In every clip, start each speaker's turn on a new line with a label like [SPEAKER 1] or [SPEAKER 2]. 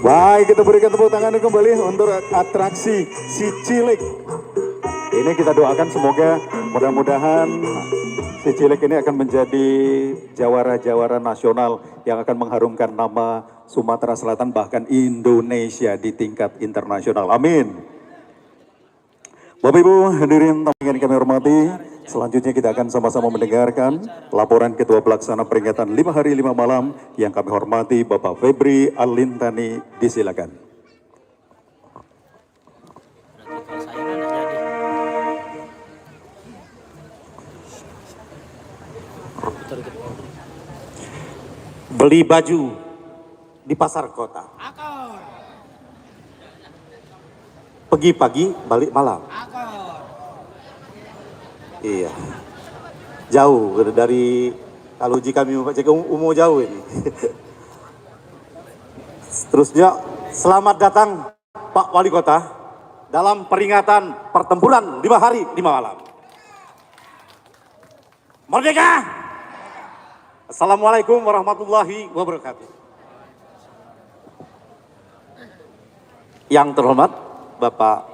[SPEAKER 1] Baik, kita berikan tepuk tangan kembali untuk atraksi si Cilik. Ini kita doakan semoga mudah-mudahan si Cilik ini akan menjadi jawara-jawara nasional yang akan mengharumkan nama Sumatera Selatan bahkan Indonesia di tingkat internasional. Amin. Bapak Ibu hadirin yang kami hormati, selanjutnya kita akan sama-sama mendengarkan laporan Ketua Pelaksana Peringatan 5 Hari 5 Malam yang kami hormati Bapak Febri Alintani. Disilakan.
[SPEAKER 2] Beli baju di pasar kota. Pergi pagi, balik malam. Iya. Jauh dari kalau jika kami cek umur jauh ini. Seterusnya, selamat datang Pak Wali Kota dalam peringatan pertempuran 5 hari 5 malam. Merdeka! Assalamualaikum warahmatullahi wabarakatuh. Yang terhormat Bapak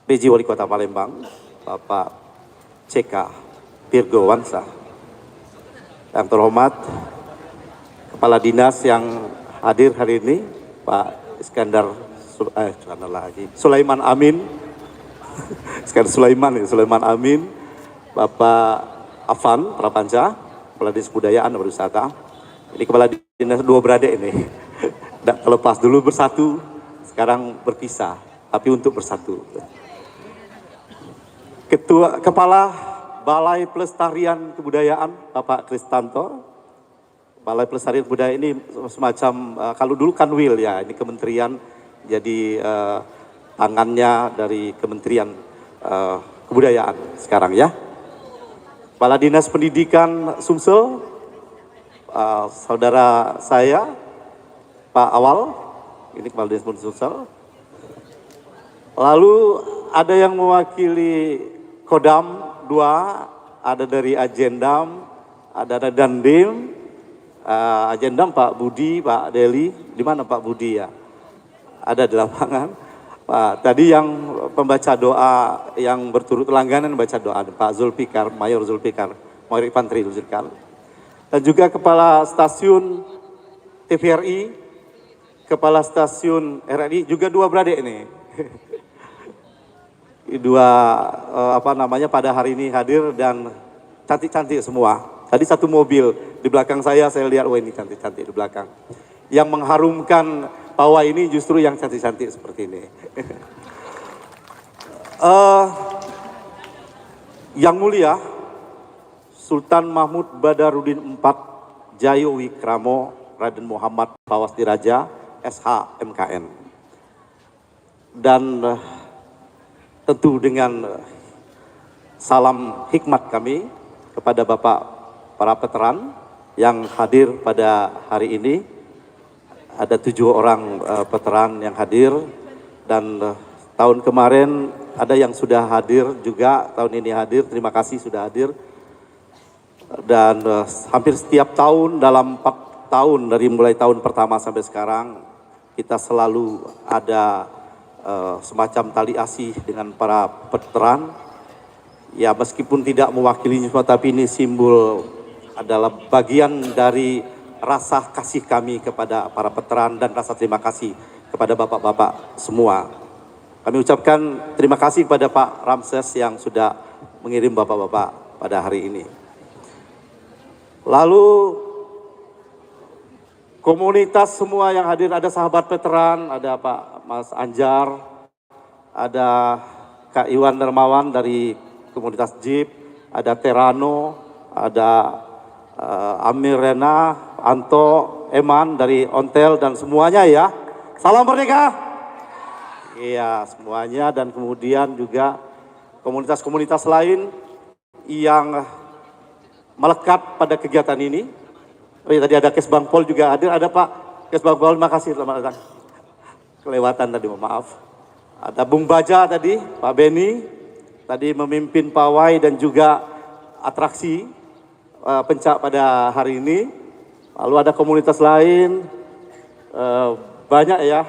[SPEAKER 2] PJ Wali Kota Palembang, Bapak CK Pirgowansa. Yang terhormat Kepala Dinas yang hadir hari ini, Pak Sulaiman Amin. Sulaiman Amin, Bapak Afan Prapanca, Kepala Dinas Kebudayaan dan Pariwisata. Ini Kepala Dinas dua beradik ini. Terlepas dulu bersatu, sekarang berpisah, tapi untuk bersatu. Kepala Balai Pelestarian Kebudayaan, Bapak Kristanto. Balai Pelestarian Kebudayaan ini semacam, kalau dulu kan Kanwil ya, ini kementerian, jadi tangannya dari Kementerian Kebudayaan sekarang ya. Kepala Dinas Pendidikan Sumsel, saudara saya, Pak Awal, ini Kepala Dinas Pendidikan Sumsel. Lalu ada yang mewakili Kodam 2, ada dari Agendam, ada Dandim, Agendam Pak Budi, Pak Deli, di mana Pak Budi ya? Ada di lapangan. Pak, tadi yang pembaca doa yang berturut langganan baca doa, Pak Zulfikar, Mayor Zulfikar, Mayor Infanteri Zulfikar. Dan juga Kepala Stasiun TVRI, Kepala Stasiun RRI, juga dua beradik ini. Dua pada hari ini hadir dan cantik-cantik semua. Tadi satu mobil di belakang saya lihat, wah ini cantik-cantik di belakang. Yang mengharumkan pawai ini justru yang cantik-cantik seperti ini. Yang mulia Sultan Mahmud Badarudin IV Jayo Wikramo Raden Muhammad Pawasti Raja SH MKN. Dan tentu dengan salam hikmat kami kepada Bapak para veteran yang hadir pada hari ini. Ada 7 orang veteran yang hadir dan tahun kemarin ada yang sudah hadir juga, tahun ini hadir, terima kasih sudah hadir. dan hampir setiap tahun dalam 4 tahun dari mulai tahun pertama sampai sekarang kita selalu ada semacam tali asih dengan para veteran. Ya meskipun tidak mewakili semua, tapi ini simbol adalah bagian dari rasa kasih kami kepada para veteran dan rasa terima kasih kepada bapak-bapak semua. Kami ucapkan terima kasih kepada Pak Ramses yang sudah mengirim bapak-bapak pada hari ini. Lalu komunitas semua yang hadir, ada sahabat veteran, ada Pak Mas Anjar, ada Kak Iwan Dermawan dari komunitas JIP, ada Terano, ada Amir Rena, Anto, Eman dari Ontel dan semuanya ya. Salam Merdeka. Iya semuanya, dan kemudian juga komunitas-komunitas lain yang melekat pada kegiatan ini. Oh iya, tadi ada Kesbang Pol juga hadir, ada Pak Kesbang Pol, terima kasih, selamat datang. Kelewatan tadi, maaf. Ada Bung Baja tadi, Pak Beni, tadi memimpin pawai dan juga atraksi pencak pada hari ini. Lalu ada komunitas lain, banyak ya,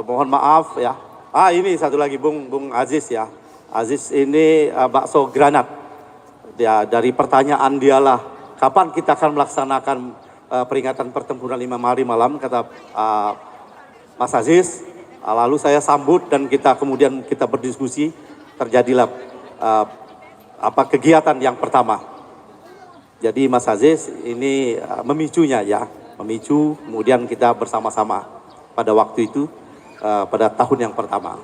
[SPEAKER 2] mohon maaf ya. Ini satu lagi Bung Aziz ya. Aziz ini bakso granat. Ya, dari pertanyaan dialah, kapan kita akan melaksanakan peringatan pertempuran 5 hari malam, kata Mas Aziz. Lalu saya sambut dan kemudian kita berdiskusi, terjadilah kegiatan yang pertama. Jadi Mas Aziz ini memicunya ya, memicu, kemudian kita bersama-sama pada waktu itu, pada tahun yang pertama.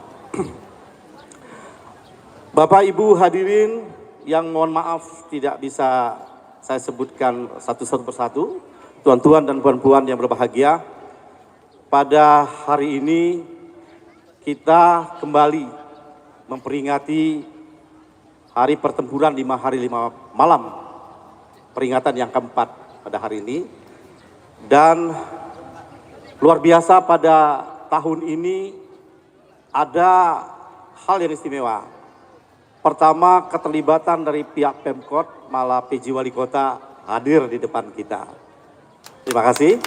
[SPEAKER 2] Bapak Ibu hadirin yang mohon maaf tidak bisa saya sebutkan satu-satu persatu, tuan-tuan dan puan-puan yang berbahagia, pada hari ini kita kembali memperingati hari pertempuran 5 hari 5 malam, peringatan yang keempat pada hari ini. Dan luar biasa pada tahun ini ada hal yang istimewa. Pertama, keterlibatan dari pihak Pemkot, malah PJ Wali Kota hadir di depan kita. Terima kasih.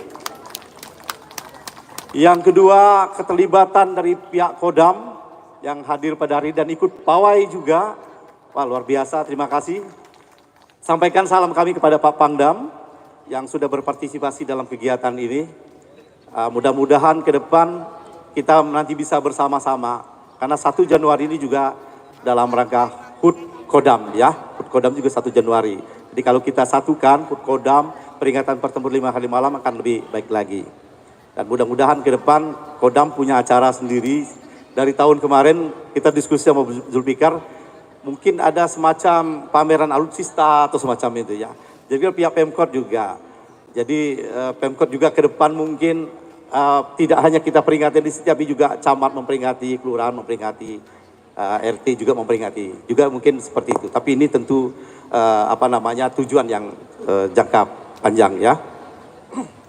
[SPEAKER 2] Yang kedua, keterlibatan dari pihak Kodam yang hadir pada hari dan ikut pawai juga. Wah, luar biasa, terima kasih. Sampaikan salam kami kepada Pak Pangdam yang sudah berpartisipasi dalam kegiatan ini. Mudah-mudahan ke depan kita nanti bisa bersama-sama, karena 1 Januari ini juga dalam rangka HUT Kodam ya. HUT Kodam juga 1 Januari. Jadi kalau kita satukan HUT Kodam, peringatan pertempuran 5 hari malam akan lebih baik lagi. Dan mudah-mudahan ke depan Kodam punya acara sendiri. Dari tahun kemarin kita diskusi sama Zulfikar, mungkin ada semacam pameran alutsista atau semacam itu ya. Jadi pihak Pemkot juga. Jadi Pemkot juga ke depan mungkin tidak hanya kita peringati di setiap, juga camat memperingati, kelurahan memperingati, RT juga memperingati, juga mungkin seperti itu. Tapi ini tentu tujuan yang jangka panjang ya.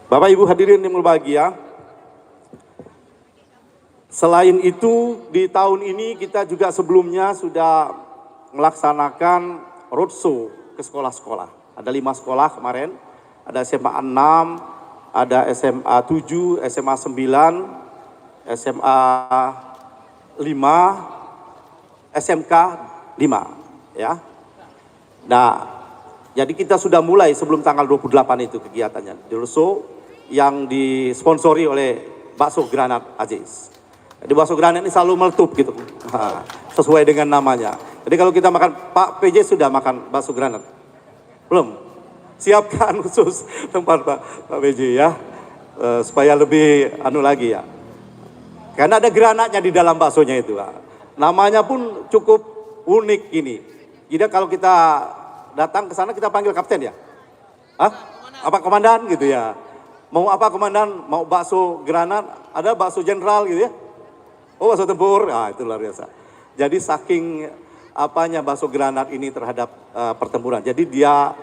[SPEAKER 2] Bapak Ibu hadirin yang berbahagia, selain itu di tahun ini kita juga sebelumnya sudah melaksanakan roadshow ke sekolah-sekolah. Ada 5 sekolah kemarin, ada SMA 6, ada SMA 7, SMA 9, SMA 5, SMK 5 ya. Nah, jadi kita sudah mulai sebelum tanggal 28 itu kegiatannya. Di roadshow yang disponsori oleh Bakso Granat Aziz. Jadi bakso granat ini selalu meletup gitu. Sesuai dengan namanya. Jadi kalau kita makan, Pak PJ sudah makan bakso granat? Belum? Siapkan khusus tempat Pak PJ ya. Supaya lebih lagi ya. Karena ada granatnya di dalam baksonya itu Pak. Namanya pun cukup unik ini. Jadi kalau kita datang ke sana kita panggil kapten ya? Apa komandan gitu ya? Mau apa komandan? Mau bakso granat? Ada bakso jenderal gitu ya? Oh bakso tempur? Itu luar biasa. Jadi saking bakso granat ini terhadap pertempuran. Jadi dia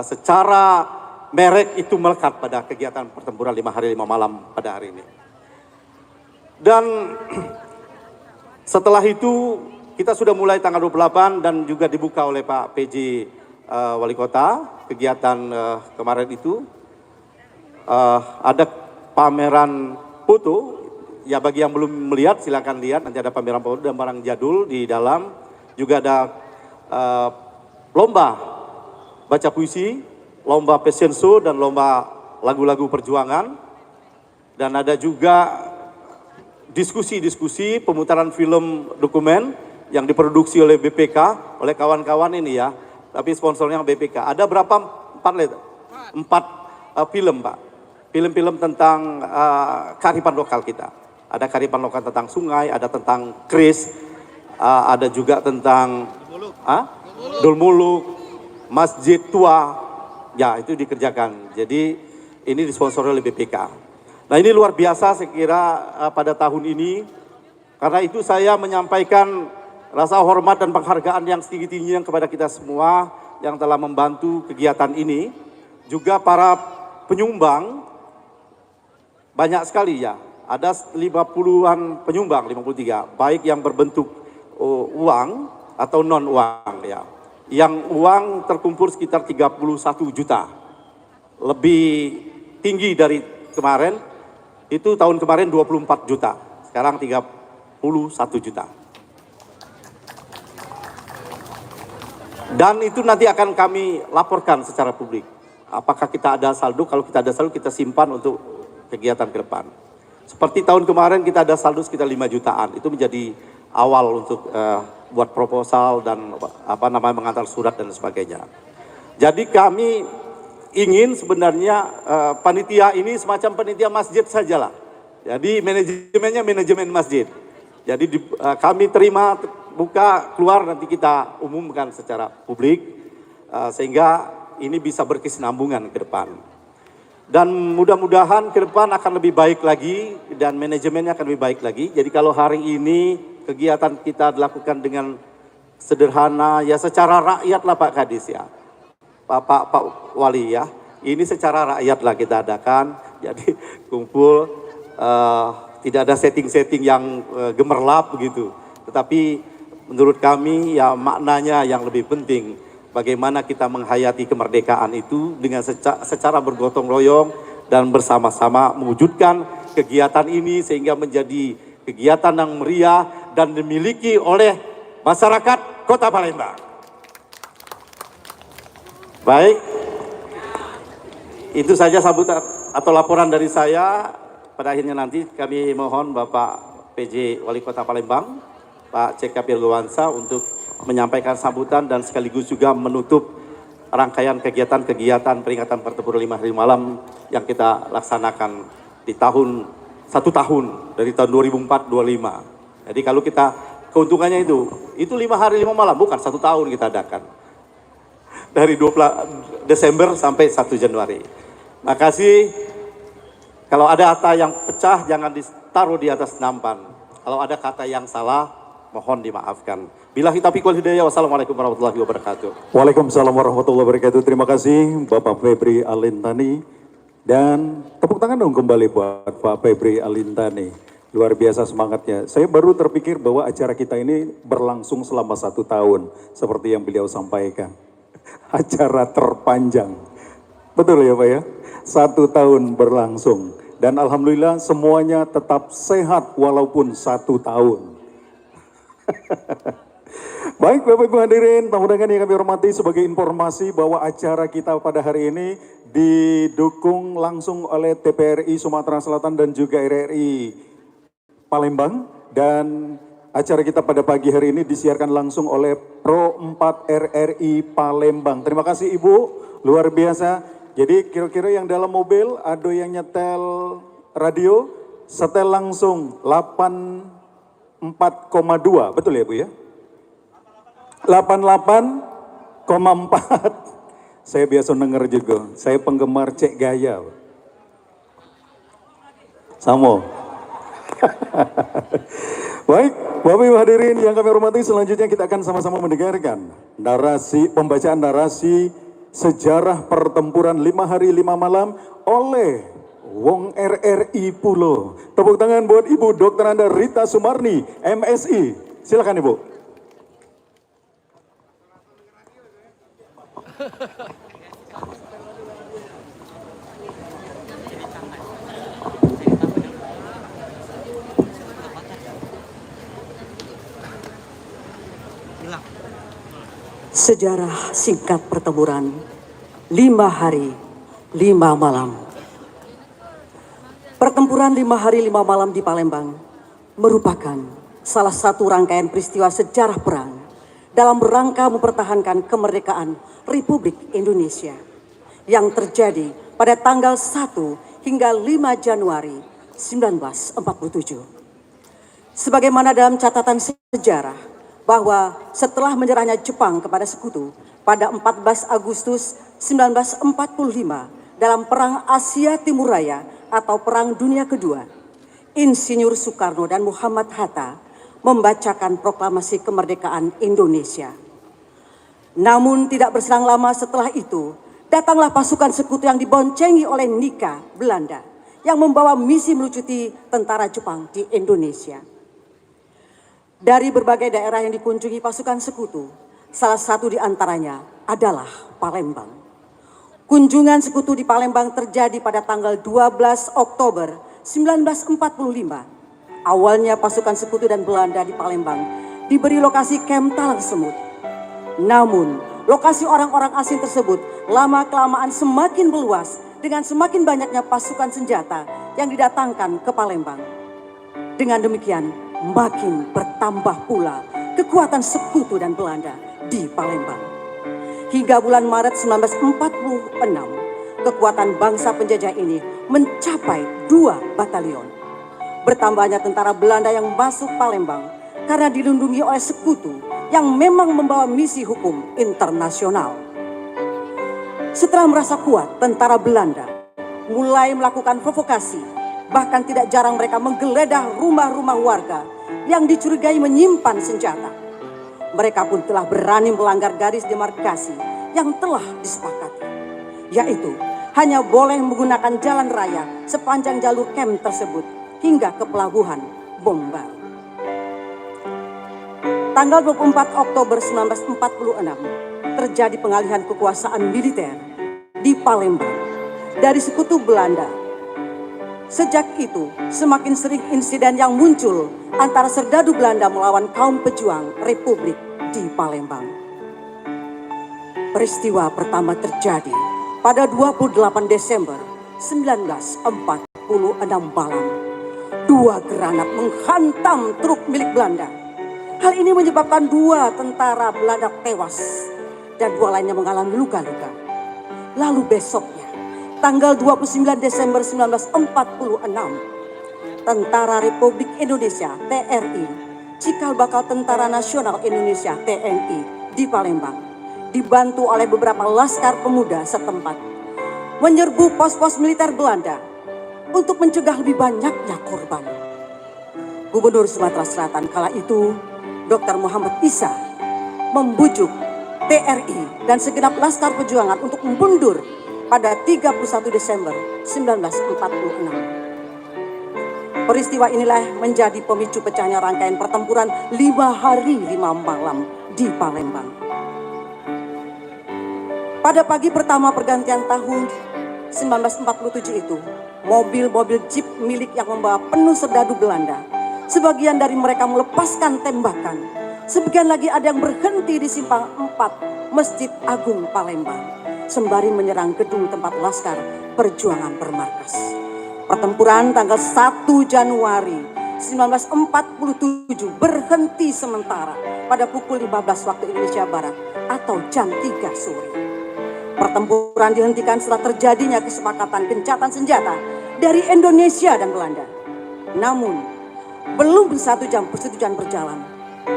[SPEAKER 2] secara merek itu melekat pada kegiatan pertempuran 5 hari 5 malam pada hari ini. Dan setelah itu kita sudah mulai tanggal 28 dan juga dibuka oleh Pak PJ Wali Kota, kegiatan kemarin itu ada pameran foto. Ya bagi yang belum melihat silakan lihat, nanti ada pameran foto dan barang jadul di dalam. Juga ada lomba baca puisi, lomba fashion show dan lomba lagu-lagu perjuangan. Dan ada juga diskusi-diskusi pemutaran film dokumen yang diproduksi oleh BPK, oleh kawan-kawan ini ya. Tapi sponsornya BPK. Ada berapa? 4 film, Pak. Film-film tentang kearifan lokal kita. Ada kearifan lokal tentang sungai, ada tentang keris, ada juga tentang Dulmuluk, Masjid Tua. Ya, itu dikerjakan. Jadi ini disponsori oleh BPK. Nah, ini luar biasa saya kira pada tahun ini. Karena itu saya menyampaikan rasa hormat dan penghargaan yang setinggi-tingginya kepada kita semua yang telah membantu kegiatan ini. Juga para penyumbang, banyak sekali ya. Ada 50-an penyumbang, 53. Baik yang berbentuk uang atau non-uang ya. Yang uang terkumpul sekitar 31 juta. Lebih tinggi dari kemarin, itu tahun kemarin 24 juta. Sekarang 31 juta. Dan itu nanti akan kami laporkan secara publik. Apakah kita ada saldo? Kalau kita ada saldo, kita simpan untuk kegiatan ke depan. Seperti tahun kemarin kita ada saldo sekitar 5 jutaan. Itu menjadi awal untuk buat proposal dan mengantar surat dan sebagainya. Jadi kami ingin sebenarnya panitia ini semacam panitia masjid sajalah. Jadi manajemennya manajemen masjid. Jadi kami terima buka keluar nanti kita umumkan secara publik sehingga ini bisa berkesinambungan ke depan. Dan mudah-mudahan ke depan akan lebih baik lagi dan manajemennya akan lebih baik lagi. Jadi kalau hari ini kegiatan kita dilakukan dengan sederhana ya secara rakyat lah Pak Kadis ya. Pak Wali ya. Ini secara rakyat lah kita adakan. Jadi kumpul tidak ada setting-setting yang gemerlap begitu. Tetapi menurut kami ya maknanya yang lebih penting, bagaimana kita menghayati kemerdekaan itu dengan secara bergotong royong dan bersama-sama mewujudkan kegiatan ini sehingga menjadi kegiatan yang meriah dan dimiliki oleh masyarakat Kota Palembang. Baik, itu saja sambutan atau laporan dari saya. Pada akhirnya nanti kami mohon Bapak PJ Wali Kota Palembang, Pak C.K. Pirgowansa untuk menyampaikan sambutan dan sekaligus juga menutup rangkaian kegiatan-kegiatan peringatan pertempuran 5 hari malam yang kita laksanakan di satu tahun dari tahun 2004-25. Jadi kalau kita keuntungannya itu 5 hari 5 malam, bukan 1 tahun kita adakan. Dari 20 Desember sampai 1 Januari. Makasih. Kalau ada kata yang pecah jangan ditaruh di atas nampan. Kalau ada kata yang salah mohon dimaafkan. Billahi taufiq wal hidayah. Wassalamualaikum warahmatullahi wabarakatuh.
[SPEAKER 1] Waalaikumsalam warahmatullahi wabarakatuh. Terima kasih Bapak Febri Alintani. Dan tepuk tangan dong kembali buat Pak Febri Alintani. Luar biasa semangatnya. Saya baru terpikir bahwa acara kita ini berlangsung selama 1 tahun. Seperti yang beliau sampaikan. Acara terpanjang. Betul ya Pak ya? 1 tahun berlangsung. Dan alhamdulillah semuanya tetap sehat walaupun 1 tahun. Baik Bapak Ibu hadirin, tamu undangan yang kami hormati, sebagai informasi bahwa acara kita pada hari ini didukung langsung oleh TPRI Sumatera Selatan dan juga RRI Palembang. Dan acara kita pada pagi hari ini disiarkan langsung oleh Pro 4 RRI Palembang. Terima kasih Ibu, luar biasa. Jadi kira-kira yang dalam mobil, ada yang nyetel radio, setel langsung 84,2, betul ya Bu ya? 88,4. Saya biasa denger juga, saya penggemar Cek Gaya. Samo. Baik, Bapak Ibu hadirin yang kami hormati, selanjutnya kita akan sama-sama mendengarkan pembacaan narasi sejarah pertempuran 5 hari 5 malam oleh Wong RRI Pulo. Tepuk tangan buat Ibu Dr. Anda Rita Sumarni, MSI. Silakan Ibu.
[SPEAKER 3] Sejarah singkat pertempuran 5 hari 5 malam. Pertempuran 5 hari 5 malam di Palembang merupakan salah satu rangkaian peristiwa sejarah perang dalam rangka mempertahankan kemerdekaan Republik Indonesia yang terjadi pada tanggal 1 hingga 5 Januari 1947. Sebagaimana dalam catatan sejarah bahwa setelah menyerahnya Jepang kepada Sekutu pada 14 Agustus 1945 dalam Perang Asia Timur Raya atau Perang Dunia Kedua, Insinyur Soekarno dan Muhammad Hatta membacakan proklamasi kemerdekaan Indonesia. Namun tidak berselang lama setelah itu, datanglah pasukan Sekutu yang diboncengi oleh Nika, Belanda, yang membawa misi melucuti tentara Jepang di Indonesia. Dari berbagai daerah yang dikunjungi pasukan Sekutu, salah satu di antaranya adalah Palembang. Kunjungan Sekutu di Palembang terjadi pada tanggal 12 Oktober 1945. Awalnya pasukan Sekutu dan Belanda di Palembang diberi lokasi Kem Talang Semut. Namun, lokasi orang-orang asing tersebut lama-kelamaan semakin meluas dengan semakin banyaknya pasukan senjata yang didatangkan ke Palembang. Dengan demikian, makin bertambah pula kekuatan Sekutu dan Belanda di Palembang. Hingga bulan Maret 1946, kekuatan bangsa penjajah ini mencapai 2 batalion. Bertambahnya tentara Belanda yang masuk Palembang karena dilindungi oleh Sekutu yang memang membawa misi hukum internasional. Setelah merasa kuat, tentara Belanda mulai melakukan provokasi. Bahkan tidak jarang mereka menggeledah rumah-rumah warga yang dicurigai menyimpan senjata. Mereka pun telah berani melanggar garis demarkasi yang telah disepakati, yaitu hanya boleh menggunakan jalan raya sepanjang jalur Kem tersebut hingga ke pelabuhan Bombay. Tanggal 24 Oktober 1946 terjadi pengalihan kekuasaan militer di Palembang dari Sekutu Belanda. Sejak itu, semakin sering insiden yang muncul antara serdadu Belanda melawan kaum pejuang Republik di Palembang. Peristiwa pertama terjadi pada 28 Desember 1946 malam. 2 granat menghantam truk milik Belanda. Hal ini menyebabkan 2 tentara Belanda tewas dan 2 lainnya mengalami luka-luka. Lalu besoknya, tanggal 29 Desember 1946, Tentara Republik Indonesia TRI, cikal bakal Tentara Nasional Indonesia TNI di Palembang, dibantu oleh beberapa laskar pemuda setempat, menyerbu pos-pos militer Belanda untuk mencegah lebih banyaknya korban. Gubernur Sumatera Selatan kala itu, Dr. Muhammad Isa, membujuk TRI dan segenap laskar perjuangan untuk mundur pada 31 Desember 1946. Peristiwa inilah menjadi pemicu pecahnya rangkaian pertempuran 5 hari 5 malam di Palembang. Pada pagi pertama pergantian tahun 1947 itu, mobil-mobil jeep milik yang membawa penuh serdadu Belanda, sebagian dari mereka melepaskan tembakan, sebagian lagi ada yang berhenti di simpang 4 Masjid Agung Palembang, sembari menyerang gedung tempat laskar perjuangan bermarkas. Pertempuran tanggal 1 Januari 1947 berhenti sementara pada pukul 15 waktu Indonesia Barat atau jam 3 sore. Pertempuran dihentikan setelah terjadinya kesepakatan gencatan senjata dari Indonesia dan Belanda. Namun, belum 1 jam persetujuan berjalan,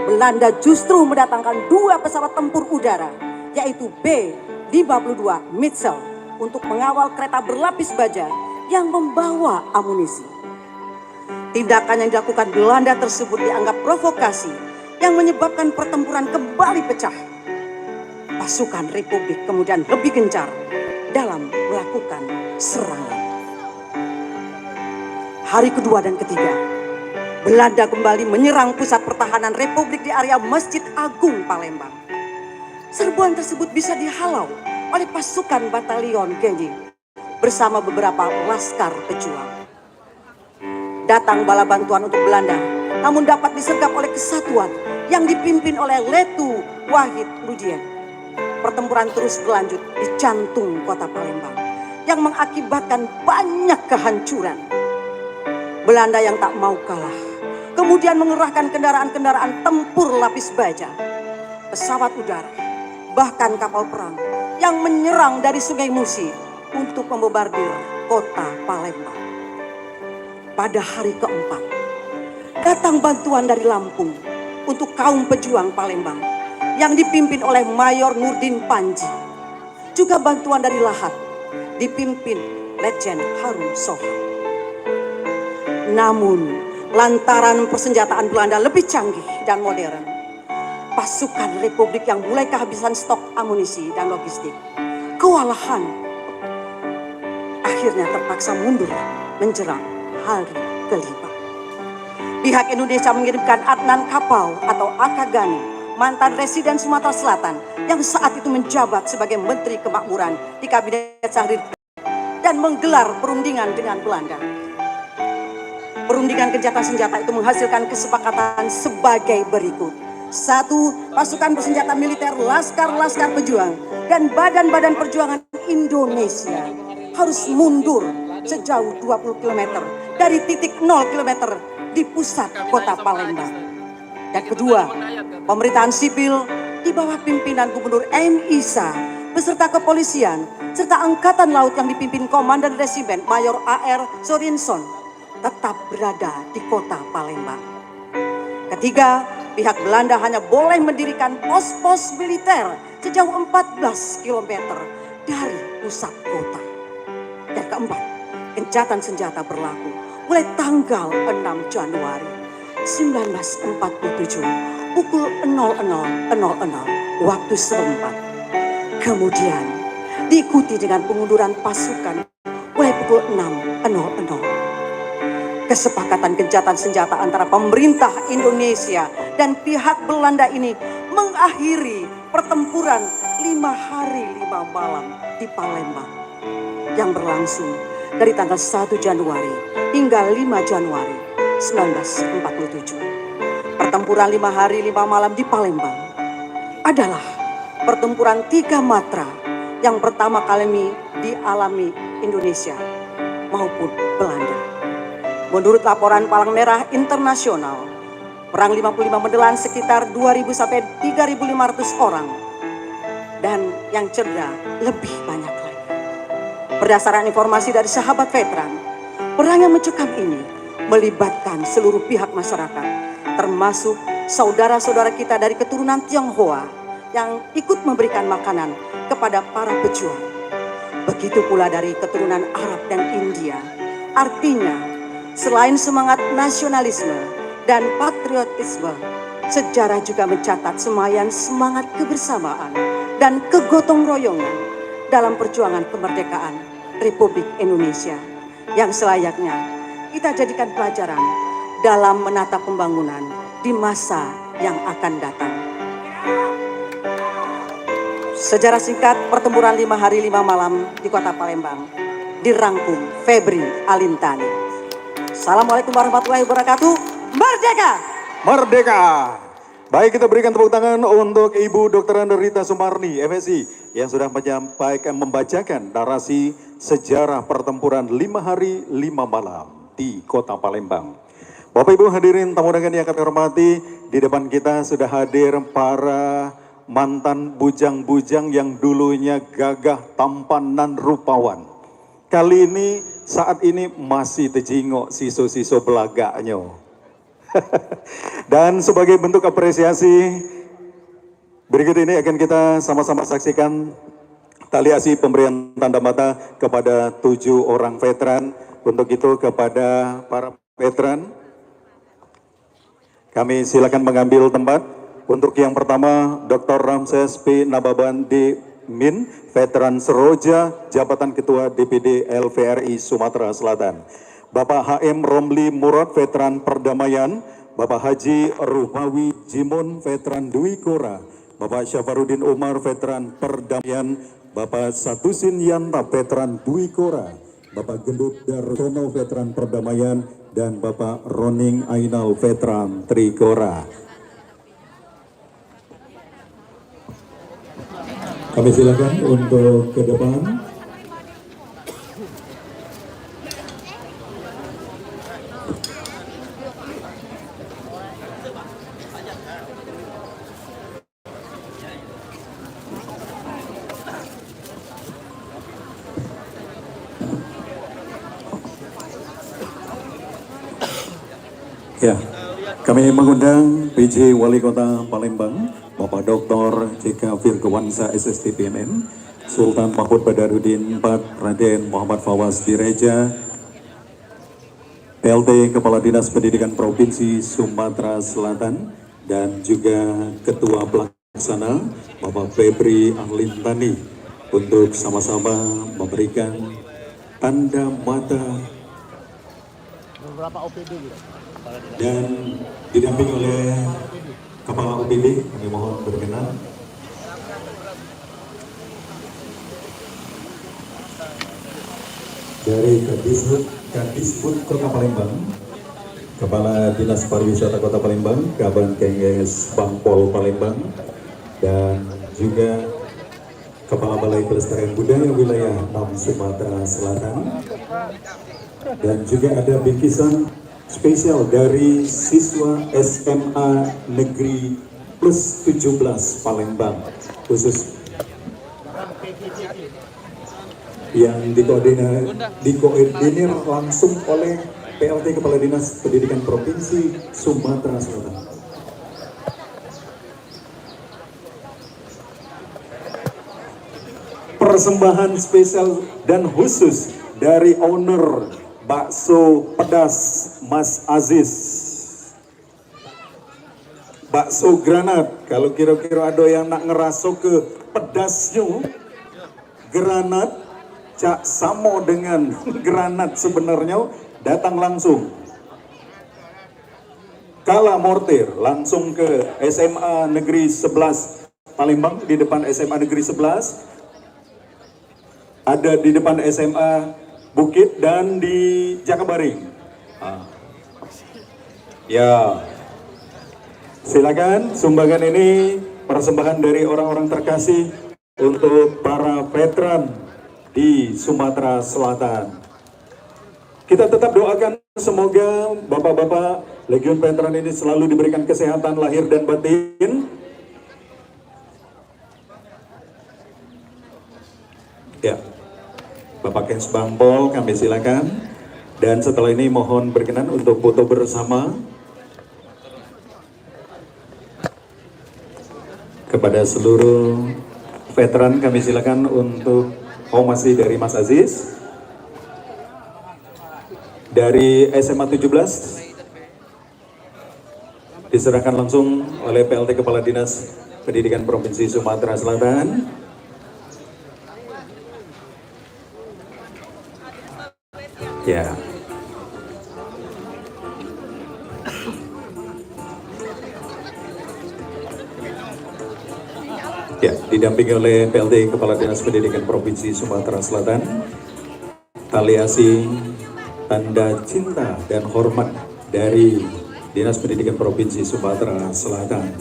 [SPEAKER 3] Belanda justru mendatangkan 2 pesawat tempur udara, yaitu B-52 Mitchell untuk mengawal kereta berlapis baja yang membawa amunisi. Tindakan yang dilakukan Belanda tersebut dianggap provokasi yang menyebabkan pertempuran kembali pecah. Pasukan Republik kemudian lebih gencar dalam melakukan serangan. Hari kedua dan ketiga, Belanda kembali menyerang pusat pertahanan Republik di area Masjid Agung Palembang. Serbuan tersebut bisa dihalau oleh pasukan batalion Genji bersama beberapa laskar pejuang. Datang bala bantuan untuk Belanda, namun dapat disergap oleh kesatuan yang dipimpin oleh Letu Wahid Ludien. Pertempuran terus berlanjut di jantung kota Palembang yang mengakibatkan banyak kehancuran. Belanda yang tak mau kalah kemudian mengerahkan kendaraan-kendaraan tempur lapis baja, pesawat udara, bahkan kapal perang yang menyerang dari Sungai Musi untuk membobardir kota Palembang. Pada hari keempat, datang bantuan dari Lampung untuk kaum pejuang Palembang yang dipimpin oleh Mayor Nurdin Panji. Juga bantuan dari Lahat dipimpin Letjen Harun Soha. Namun, lantaran persenjataan Belanda lebih canggih dan modern, pasukan Republik yang mulai kehabisan stok amunisi dan logistik, kewalahan, akhirnya terpaksa mundur menjelang hari kelima. Pihak Indonesia mengirimkan Adnan Kapal atau Akagani, mantan residen Sumatera Selatan yang saat itu menjabat sebagai Menteri Kemakmuran di Kabinet Syahrir dan menggelar perundingan dengan Belanda. Perundingan gencatan senjata itu menghasilkan kesepakatan sebagai berikut. 1. Pasukan bersenjata militer, laskar-laskar pejuang, dan badan-badan perjuangan Indonesia harus mundur sejauh 20 km dari titik 0 km di pusat kota Palembang. Dan kedua, pemerintahan sipil di bawah pimpinan Gubernur M. Isa beserta kepolisian serta Angkatan Laut yang dipimpin Komandan Resimen Mayor A.R. Sorinson tetap berada di kota Palembang. Ketiga, pihak Belanda hanya boleh mendirikan pos-pos militer sejauh 14 km dari pusat kota. Dan keempat, gencatan senjata berlaku mulai tanggal 6 Januari 1947 pukul 00.00 waktu setempat. Kemudian diikuti dengan pengunduran pasukan mulai pukul 6.00. Kesepakatan gencatan senjata antara pemerintah Indonesia dan pihak Belanda ini mengakhiri pertempuran 5 hari 5 malam di Palembang yang berlangsung dari tanggal 1 Januari hingga 5 Januari 1947. Pertempuran 5 hari 5 malam di Palembang adalah pertempuran 3 matra yang pertama kali dialami Indonesia maupun Belanda. Menurut laporan Palang Merah Internasional, perang 55 menelan sekitar 2.000 sampai 3.500 orang dan yang cedera lebih banyak lagi. Berdasarkan informasi dari sahabat veteran, perang yang mencekam ini melibatkan seluruh pihak masyarakat, termasuk saudara-saudara kita dari keturunan Tionghoa yang ikut memberikan makanan kepada para pejuang. Begitu pula dari keturunan Arab dan India. Artinya, selain semangat nasionalisme dan patriotisme, sejarah juga mencatat semaian semangat kebersamaan dan kegotong royongan dalam perjuangan kemerdekaan Republik Indonesia yang selayaknya kita jadikan pelajaran dalam menata pembangunan di masa yang akan datang. Sejarah singkat pertempuran 5 hari 5 malam di kota Palembang dirangkum Febri Alintani. Assalamualaikum warahmatullahi wabarakatuh. Merdeka!
[SPEAKER 1] Merdeka! Baik, kita berikan tepuk tangan untuk Ibu Dr. Rita Sumarni, MSI, yang sudah membacakan narasi sejarah pertempuran 5 hari 5 malam di kota Palembang. Bapak Ibu hadirin tamu undangan yang kami hormati, di depan kita sudah hadir para mantan bujang-bujang yang dulunya gagah, tampan, dan rupawan. Kali ini, saat ini masih tejingok siso-siso belagaknya. Dan sebagai bentuk apresiasi, berikut ini akan kita sama-sama saksikan tali asih pemberian tanda mata kepada 7 orang veteran. Untuk itu kepada para veteran, kami silakan mengambil tempat. Untuk yang pertama, Dr. Ramses P. Nababan D. Min, Veteran Seroja, Jabatan Ketua DPD LVRI Sumatera Selatan. Bapak HM Romli Murad, Veteran Perdamaian. Bapak Haji Ruhmawi Jimun, Veteran Dwi Kora. Bapak Syafarudin Umar, Veteran Perdamaian Bapak Satusin Yanta, veteran Bui Kora, Bapak Gendut Darsono, veteran Perdamaian, dan Bapak Roning Ainal, veteran Trikora. Kami silakan untuk ke depan. Ya, kami mengundang PJ Wali Kota Palembang, Bapak Dr. JK Firgowansa SSTPMN, Sultan Mahmud Badarudin IV, Raden Muhammad Fawaz Direja, PLT Kepala Dinas Pendidikan Provinsi Sumatera Selatan, dan juga Ketua Pelaksana Bapak Febri Ahlintani untuk sama-sama memberikan tanda mata dan didampingi oleh Kepala OPD. Kami mohon berkenan. Dari Kadisbud Kota Palembang, Kepala Dinas Pariwisata Kota Palembang, Kaban Kenges Bangpol Palembang, dan juga Kepala Balai Pelestarian Budaya Wilayah 6 Sumatera Selatan, dan juga ada bingkisan spesial dari siswa SMA Negeri Plus 17 Palembang, khusus yang dikoordinir langsung oleh PLT Kepala Dinas Pendidikan Provinsi Sumatera Selatan. Persembahan spesial dan khusus dari owner bakso pedas Mas Aziz, bakso granat. Kalau kira-kira ada yang nak ngeraso ke pedasnya, granat cak samo dengan granat sebenarnya, datang langsung Kala Mortir langsung ke SMA Negeri 11 Palembang. Di depan SMA Negeri 11 ada, di depan SMA Bukit, dan di Jakabaring. Ya, silakan sumbangan ini, persembahan dari orang-orang terkasih untuk para veteran di Sumatera Selatan. Kita tetap doakan semoga bapak-bapak Legiun Veteran ini selalu diberikan kesehatan lahir dan batin. Ya, Bapak Kens Bangpol, kami silakan. Dan setelah ini mohon berkenan untuk foto bersama. Kepada seluruh veteran kami silakan untuk masih dari Mas Aziz. Dari SMA 17 diserahkan langsung oleh PLT Kepala Dinas Pendidikan Provinsi Sumatera Selatan. Ya. Ya, didampingi oleh PLT Kepala Dinas Pendidikan Provinsi Sumatera Selatan. Tali asih tanda cinta dan hormat dari Dinas Pendidikan Provinsi Sumatera Selatan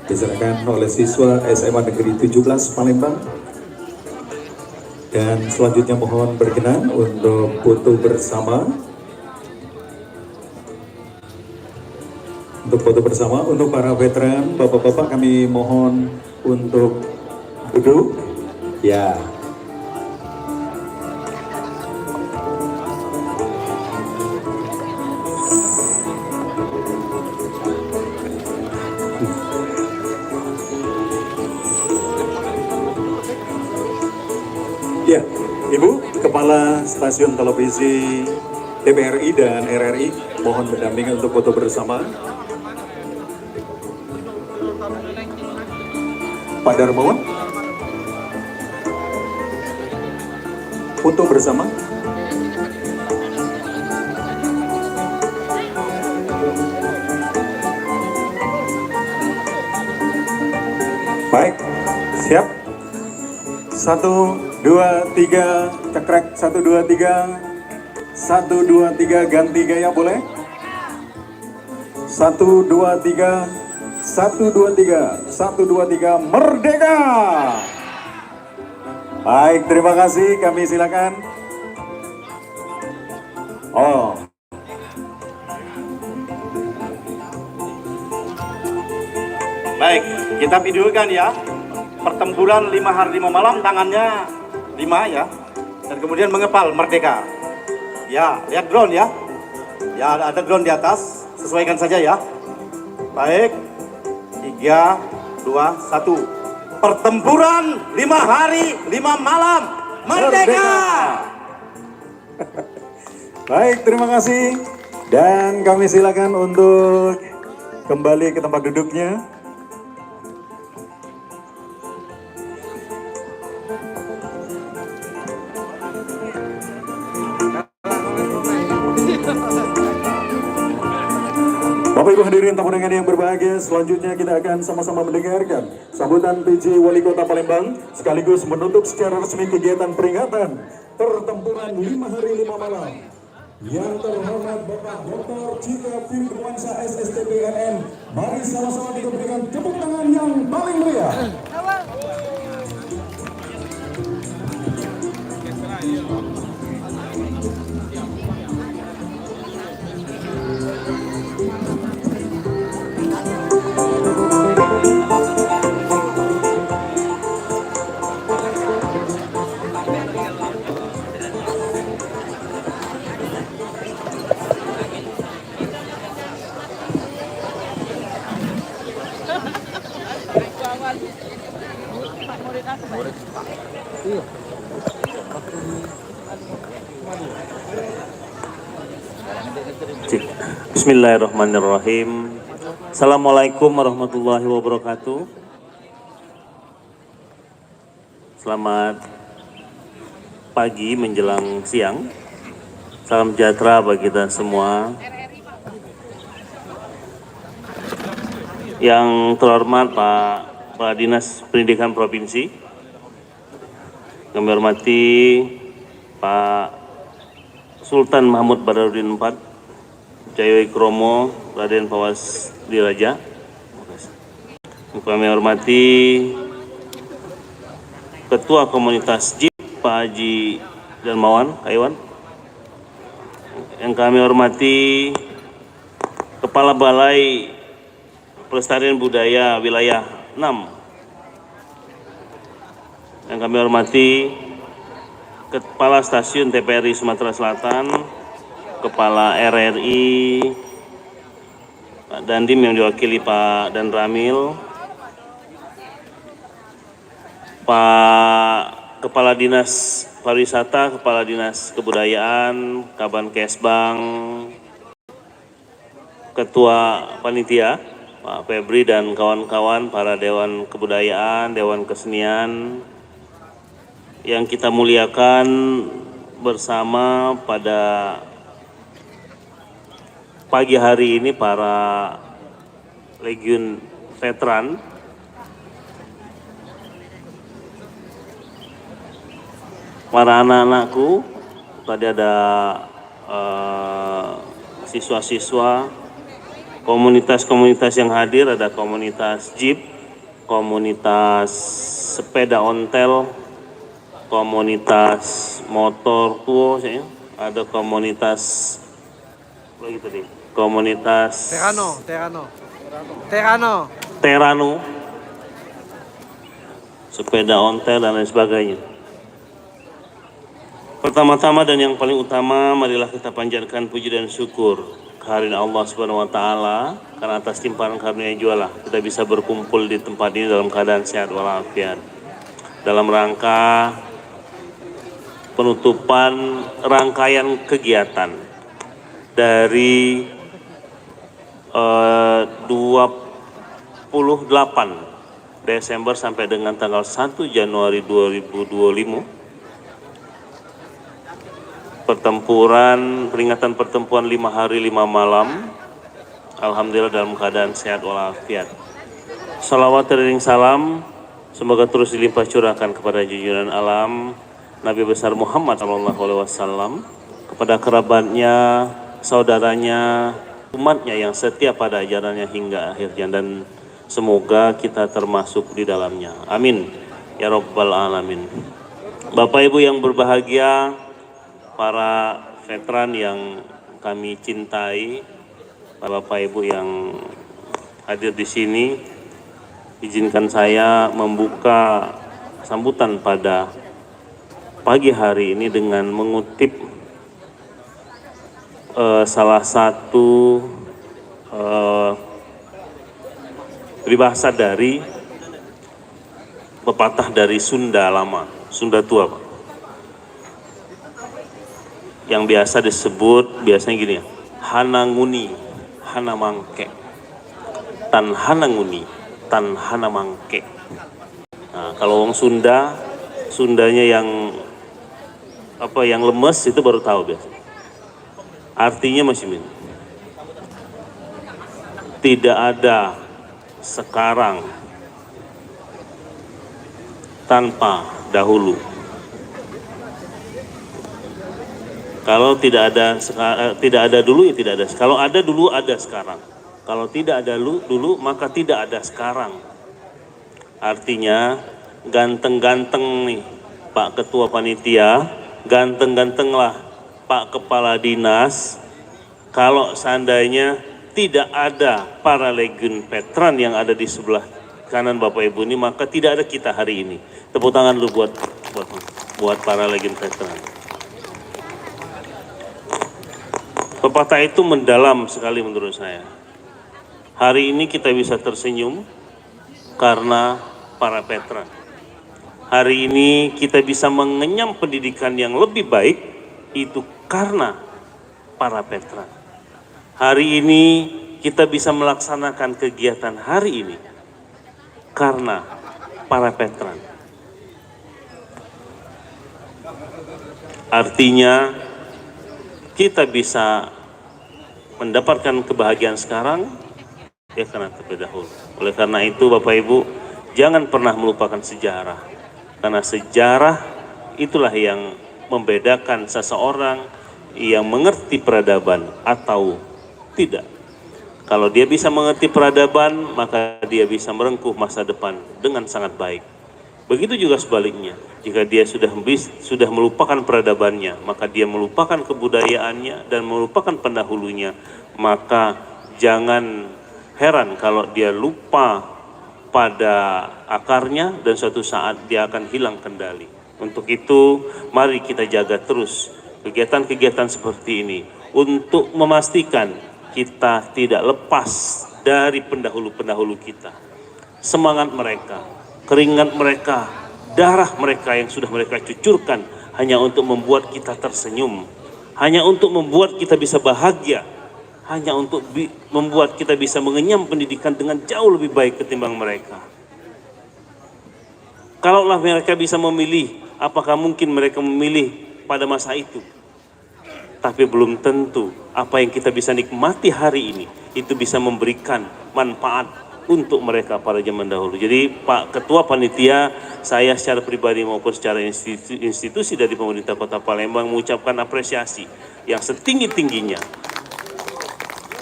[SPEAKER 1] diserahkan oleh siswa SMA Negeri 17 Palembang. Dan selanjutnya mohon berkenan untuk foto bersama. Untuk foto bersama untuk para veteran, bapak-bapak kami mohon untuk duduk. Ya. Ya, Ibu Kepala Stasiun Televisi TVRI dan RRI mohon berdampingan untuk foto bersama. Pak Darmawan, foto bersama. Baik, siap. Satu, dua, tiga, cekrek, 1, 2, 3. 1, 2, 3, ganti gaya boleh? 1, 2, 3. 1, 2, 3. 1, 2, 3, merdeka! Baik, terima kasih, kami silakan. Oh.
[SPEAKER 2] Baik, kita videokan ya. Pertempuran 5 hari 5 malam, tangannya 5 ya. Dan kemudian mengepal merdeka. Ya, lihat drone ya. Ya, ada drone di atas. Sesuaikan saja ya. Baik. 3, 2, 1. Pertempuran 5 hari 5 malam. Merdeka!
[SPEAKER 1] Baik, terima kasih. Dan kami silakan untuk kembali ke tempat duduknya. Bapak Ibu hadirin tamu undangan yang berbahagia, selanjutnya kita akan sama-sama mendengarkan sambutan PJ Wali Kota Palembang sekaligus menutup secara resmi kegiatan peringatan pertempuran 5 hari 5 malam. Yang terhormat Bapak Dr. Cika Firmansyah SSTP NN, mari sama-sama kita berikan tepuk tangan yang paling meriah.
[SPEAKER 4] Bismillahirrahmanirrahim. Assalamualaikum warahmatullahi wabarakatuh. Selamat pagi menjelang siang. Salam sejahtera bagi kita semua. Yang terhormat Pak Kepala Dinas Pendidikan Provinsi, kami hormati Pak Sultan Mahmud Badarudin IV, Jaya Kromo Raden Fawaz Diraja. Kami hormati Ketua Komunitas JIP Pak Haji Darmawan Kaiwan. Yang kami hormati Kepala Balai Pelestarian Budaya Wilayah 6. Yang kami hormati Kepala Stasiun TPRI Sumatera Selatan, Kepala RRI, Pak Dandim yang diwakili Pak Dan Ramil, Pak Kepala Dinas Pariwisata, Kepala Dinas Kebudayaan, Kaban Kesbang, Ketua Panitia, Pak Febri dan kawan-kawan, para Dewan Kebudayaan, Dewan Kesenian, yang kita muliakan bersama pada pagi hari ini, para Legiun Veteran, para anak-anakku, tadi ada siswa-siswa, komunitas-komunitas yang hadir, ada komunitas Jeep, komunitas sepeda ontel, komunitas motor tua, ada komunitas komunitas Terano, sepeda ontel dan lain sebagainya. Pertama-tama dan yang paling utama, marilah kita panjatkan puji dan syukur kehadirat Allah Subhanahu wa taala, karena atas timparan karunia jualah kita bisa berkumpul di tempat ini dalam keadaan sehat walafiat. Dalam rangka penutupan rangkaian kegiatan dari 28 Desember sampai dengan tanggal 1 Januari 2025, peringatan pertempuran 5 hari 5 malam, alhamdulillah dalam keadaan sehat walafiat. Salawat dan salam Semoga terus dilimpah curahkan kepada junjungan alam Nabi besar Muhammad SAW, kepada kerabatnya, saudaranya, umatnya yang setia pada ajarannya hingga akhirnya, dan semoga kita termasuk di dalamnya. Amin ya Rabbal Alamin. Bapak Ibu yang berbahagia, para veteran yang kami cintai, para Bapak Ibu yang hadir di sini, izinkan saya membuka sambutan pada pagi hari ini dengan mengutip salah satu peribahasa dari pepatah dari Sunda lama, Sunda tua, Pak. Yang biasa disebut, biasanya gini ya, hana nguni, hana mangke, tan hana nguni, tan hana mangke. Nah, kalau orang Sunda, Sundanya yang yang lemes itu baru tahu biasa. Artinya masih min. Tidak ada sekarang tanpa dahulu. Kalau tidak ada dulu, ya tidak ada. Kalau ada dulu, ada sekarang. Kalau tidak ada dulu, maka tidak ada sekarang. Artinya ganteng-ganteng nih Pak Ketua Panitia, ganteng-gantenglah Pak Kepala Dinas. Kalau seandainya tidak ada para legend veteran yang ada di sebelah kanan Bapak Ibu ini, maka tidak ada kita hari ini. Tepuk tangan dulu buat para legend veteran. Pepatah itu mendalam sekali menurut saya. Hari ini kita bisa tersenyum karena para veteran. Hari ini kita bisa mengenyam pendidikan yang lebih baik, itu karena para veteran. Hari ini kita bisa melaksanakan kegiatan hari ini karena para veteran. Artinya kita bisa mendapatkan kebahagiaan sekarang ya karena terlebih dahulu. Oleh karena itu Bapak Ibu, jangan pernah melupakan sejarah. Karena sejarah itulah yang membedakan seseorang yang mengerti peradaban atau tidak. Kalau dia bisa mengerti peradaban, maka dia bisa merengkuh masa depan dengan sangat baik. Begitu juga sebaliknya, jika dia sudah melupakan peradabannya, maka dia melupakan kebudayaannya dan melupakan pendahulunya, maka jangan heran kalau dia lupa pada akarnya dan suatu saat dia akan hilang kendali. Untuk itu, mari kita jaga terus kegiatan-kegiatan seperti ini untuk memastikan kita tidak lepas dari pendahulu-pendahulu kita. Semangat mereka, keringat mereka, darah mereka yang sudah mereka cucurkan hanya untuk membuat kita tersenyum, hanya untuk membuat kita bisa bahagia, hanya untuk membuat kita bisa mengenyam pendidikan dengan jauh lebih baik ketimbang mereka. Kalaulah mereka bisa memilih, apakah mungkin mereka memilih pada masa itu? Tapi belum tentu apa yang kita bisa nikmati hari ini itu bisa memberikan manfaat untuk mereka pada zaman dahulu. Jadi Pak Ketua Panitia, saya secara pribadi maupun secara institusi dari pemerintah Kota Palembang mengucapkan apresiasi yang setinggi-tingginya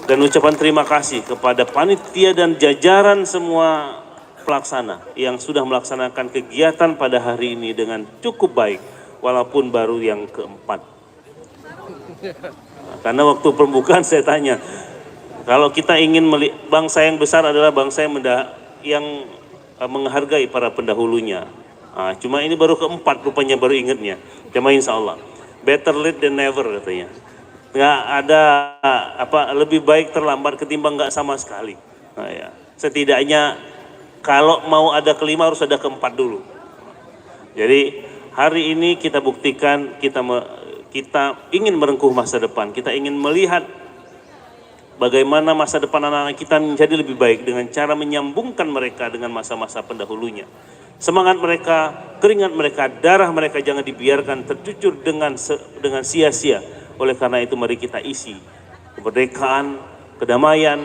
[SPEAKER 4] dan ucapan terima kasih kepada panitia dan jajaran semua pelaksana yang sudah melaksanakan kegiatan pada hari ini dengan cukup baik, walaupun baru yang keempat. Nah, karena waktu pembukaan saya tanya, kalau kita ingin bangsa yang besar adalah bangsa yang menghargai para pendahulunya. Nah, cuma ini baru keempat rupanya, baru ingatnya. Cuma insya Allah, better late than never katanya. Nggak ada lebih baik terlambat ketimbang nggak sama sekali. Nah, ya. Setidaknya kalau mau ada kelima harus ada keempat dulu. Jadi hari ini kita buktikan kita ingin merengkuh masa depan, kita ingin melihat bagaimana masa depan anak-anak kita menjadi lebih baik dengan cara menyambungkan mereka dengan masa-masa pendahulunya. Semangat mereka, keringat mereka, darah mereka jangan dibiarkan tercucur dengan sia-sia. Oleh karena itu mari kita isi kemerdekaan, kedamaian,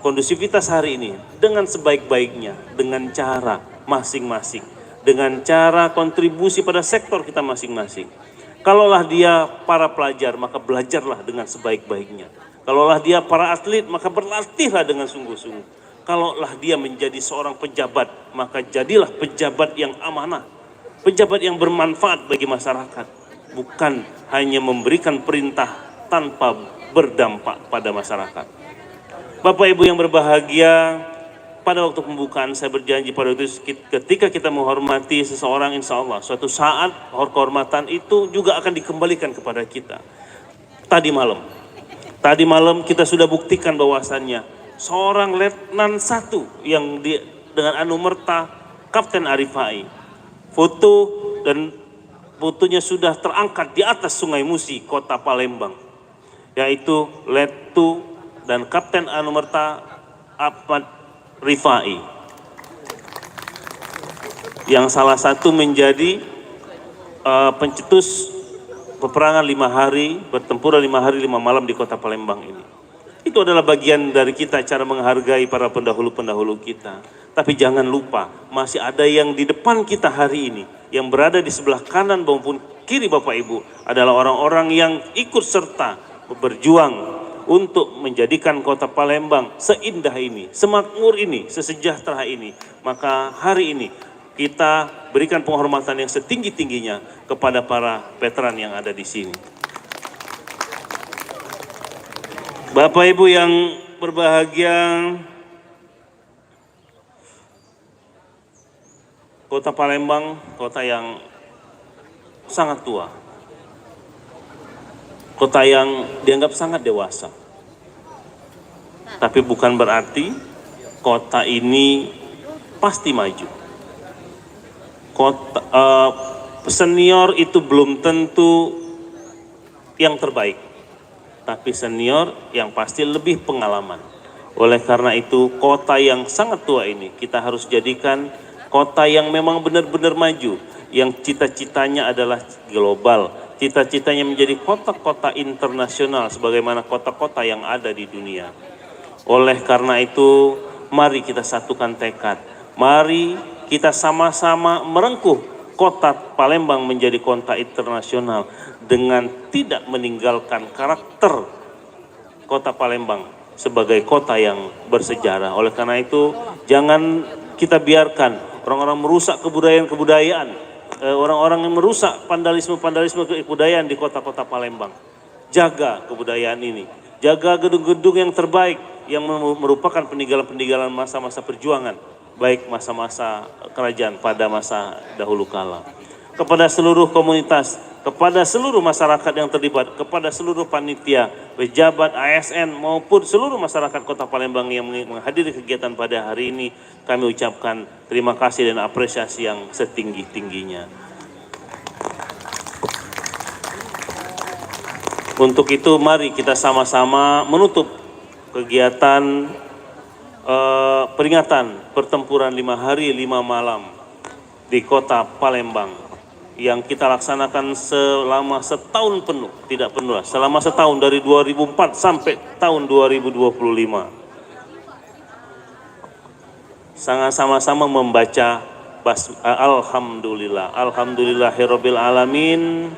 [SPEAKER 4] kondusivitas hari ini dengan sebaik-baiknya, dengan cara masing-masing dengan cara kontribusi pada sektor kita masing-masing. Kalaulah dia para pelajar, maka belajarlah dengan sebaik-baiknya. Kalaulah dia para atlet, maka berlatihlah dengan sungguh-sungguh. Kalaulah dia menjadi seorang pejabat, maka jadilah pejabat yang amanah, pejabat yang bermanfaat bagi masyarakat, bukan hanya memberikan perintah tanpa berdampak pada masyarakat. Bapak Ibu yang berbahagia, pada waktu pembukaan saya berjanji pada waktu itu, ketika kita menghormati seseorang, insya Allah suatu saat kehormatan itu juga akan dikembalikan kepada kita. Tadi malam kita sudah buktikan bahwasannya seorang letnan 1 yang dengan anumerta Kapten Arifai, fotonya sudah terangkat di atas Sungai Musi, Kota Palembang, yaitu Letu dan Kapten anumerta Ahmad Rifai, yang salah satu menjadi pencetus peperangan 5 hari, bertempuran 5 hari 5 malam di Kota Palembang ini. Itu adalah bagian dari kita cara menghargai para pendahulu-pendahulu kita. Tapi jangan lupa, masih ada yang di depan kita hari ini, yang berada di sebelah kanan maupun kiri Bapak Ibu, adalah orang-orang yang ikut serta berjuang untuk menjadikan Kota Palembang seindah ini, semakmur ini, sesejahtera ini. Maka hari ini kita berikan penghormatan yang setinggi-tingginya kepada para veteran yang ada di sini. Bapak Ibu yang berbahagia, Kota Palembang, kota yang sangat tua, kota yang dianggap sangat dewasa. Tapi bukan berarti kota ini pasti maju. Senior itu belum tentu yang terbaik, tapi senior yang pasti lebih pengalaman. Oleh karena itu, kota yang sangat tua ini kita harus jadikan kota yang memang benar-benar maju, yang cita-citanya adalah global, cita-citanya menjadi kota-kota internasional sebagaimana kota-kota yang ada di dunia. Oleh karena itu, mari kita satukan tekad, mari kita sama-sama merengkuh Kota Palembang menjadi kota internasional dengan tidak meninggalkan karakter Kota Palembang sebagai kota yang bersejarah. Oleh karena itu, jangan kita biarkan orang-orang merusak kebudayaan, orang-orang yang merusak vandalisme kebudayaan di kota-kota Palembang. Jaga kebudayaan ini, jaga gedung-gedung yang terbaik yang merupakan peninggalan-peninggalan masa-masa perjuangan, baik masa-masa kerajaan pada masa dahulu kala. Kepada seluruh komunitas, kepada seluruh masyarakat yang terlibat, kepada seluruh panitia, pejabat, ASN maupun seluruh masyarakat Kota Palembang yang menghadiri kegiatan pada hari ini, kami ucapkan terima kasih dan apresiasi yang setinggi-tingginya. Untuk itu mari kita sama-sama menutup kegiatan peringatan pertempuran 5 hari 5 malam di Kota Palembang yang kita laksanakan selama setahun penuh, tidak penuh lah, selama setahun dari 2004 sampai tahun 2025. Sama-sama membaca Alhamdulillah, Alhamdulillahirabbil alamin,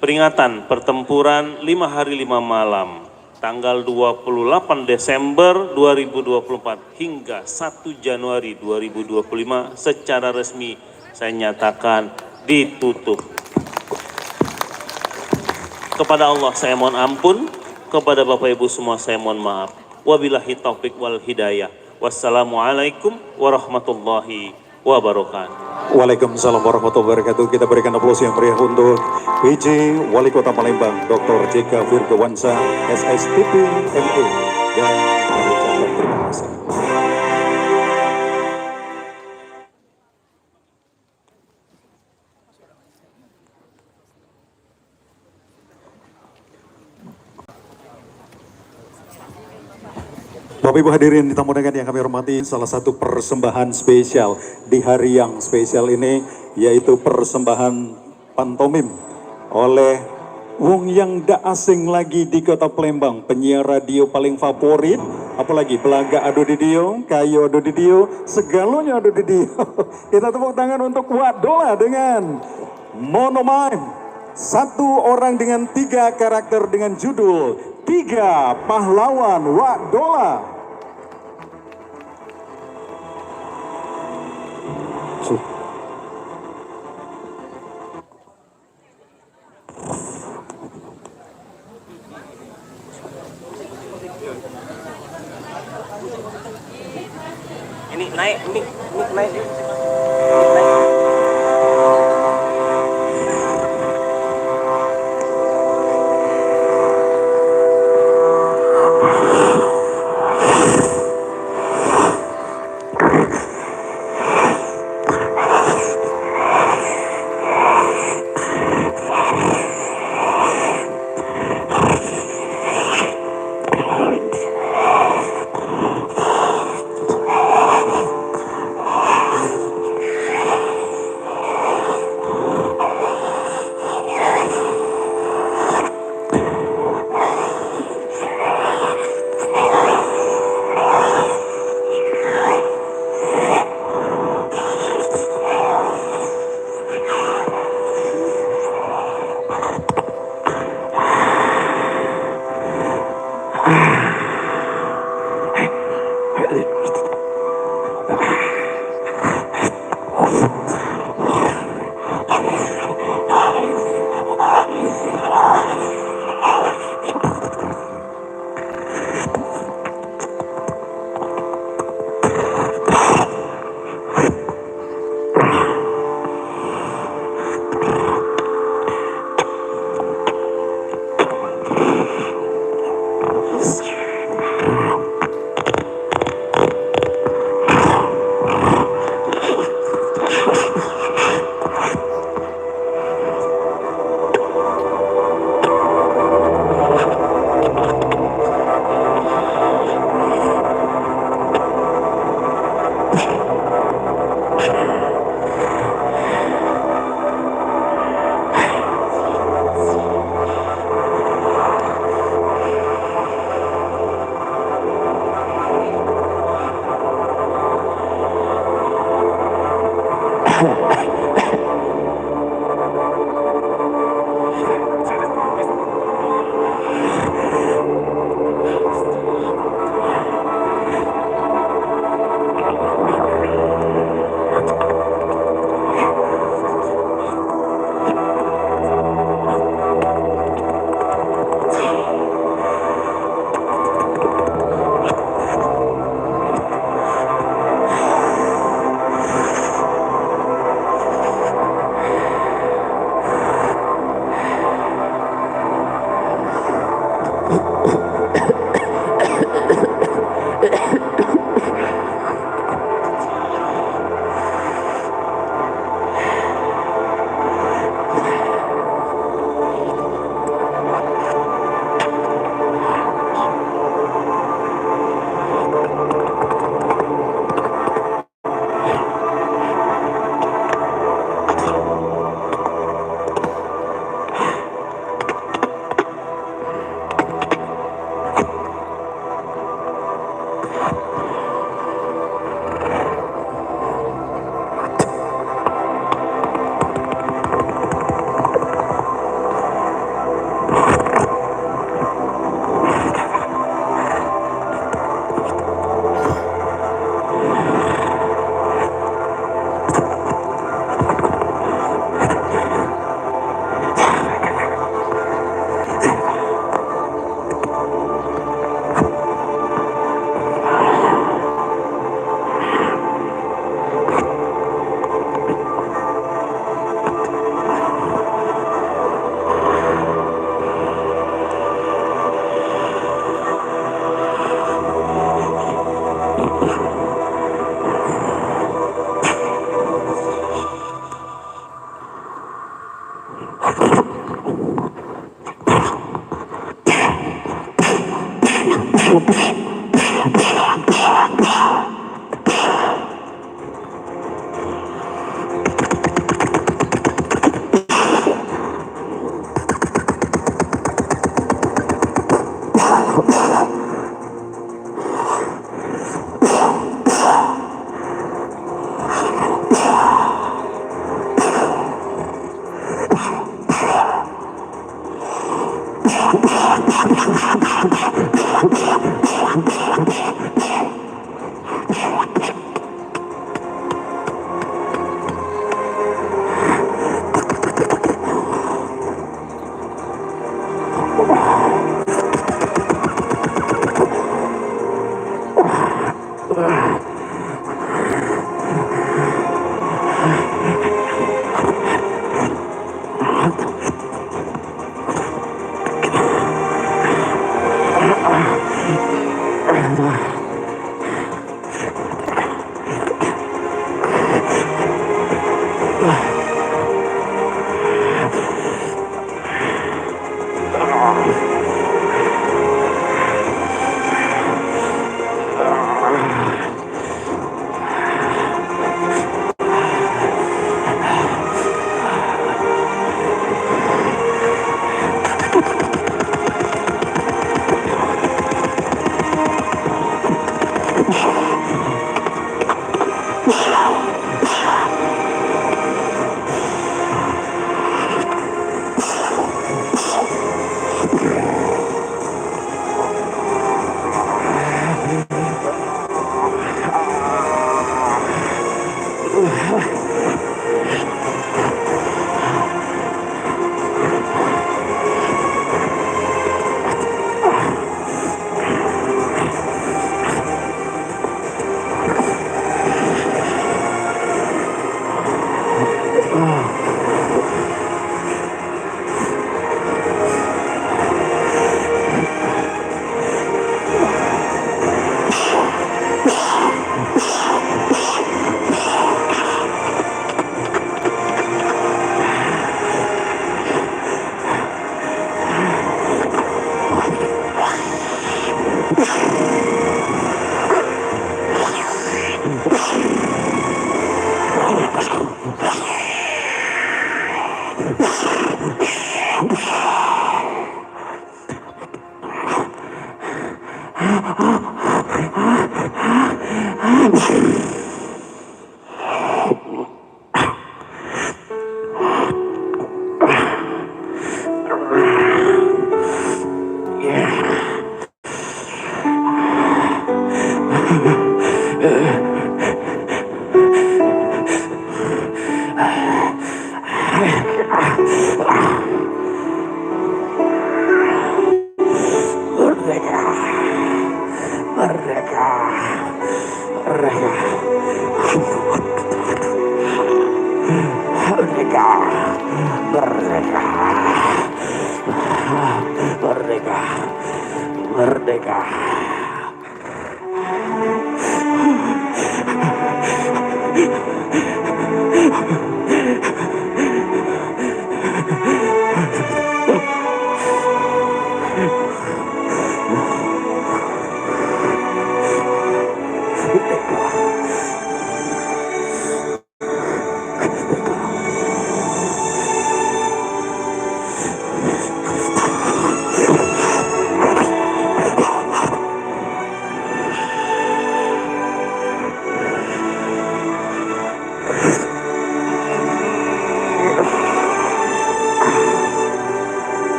[SPEAKER 4] peringatan pertempuran 5 hari 5 malam tanggal 28 Desember 2024 hingga 1 Januari 2025 secara resmi saya nyatakan ditutup. Kepada Allah saya mohon ampun, kepada Bapak Ibu semua saya mohon maaf. Wabillahi taufik wal hidayah. Wassalamualaikum warahmatullahi wabarakatuh.
[SPEAKER 1] Waalaikumsalam warahmatullahi wabarakatuh. Kita berikan aplaus yang meriah untuk PJ Wali Kota Palembang, Dr. JK Virgawansa, SSTP ME, dan kami ucapkan terima kasih. Bapak Ibu hadirin tamu undangan yang kami hormati, salah satu persembahan spesial di hari yang spesial ini yaitu persembahan pantomim oleh wong yang dak asing lagi di Kota Palembang, penyiar radio paling favorit Apalagi Pelaga adu di Dio, Kayu adu di Dio, segalanya adu di Dio. Kita tepuk tangan untuk Wak Dola dengan Monomime. Satu orang dengan 3 karakter dengan judul 3 Pahlawan Wak Dola.
[SPEAKER 5] Ini naik, mic naik.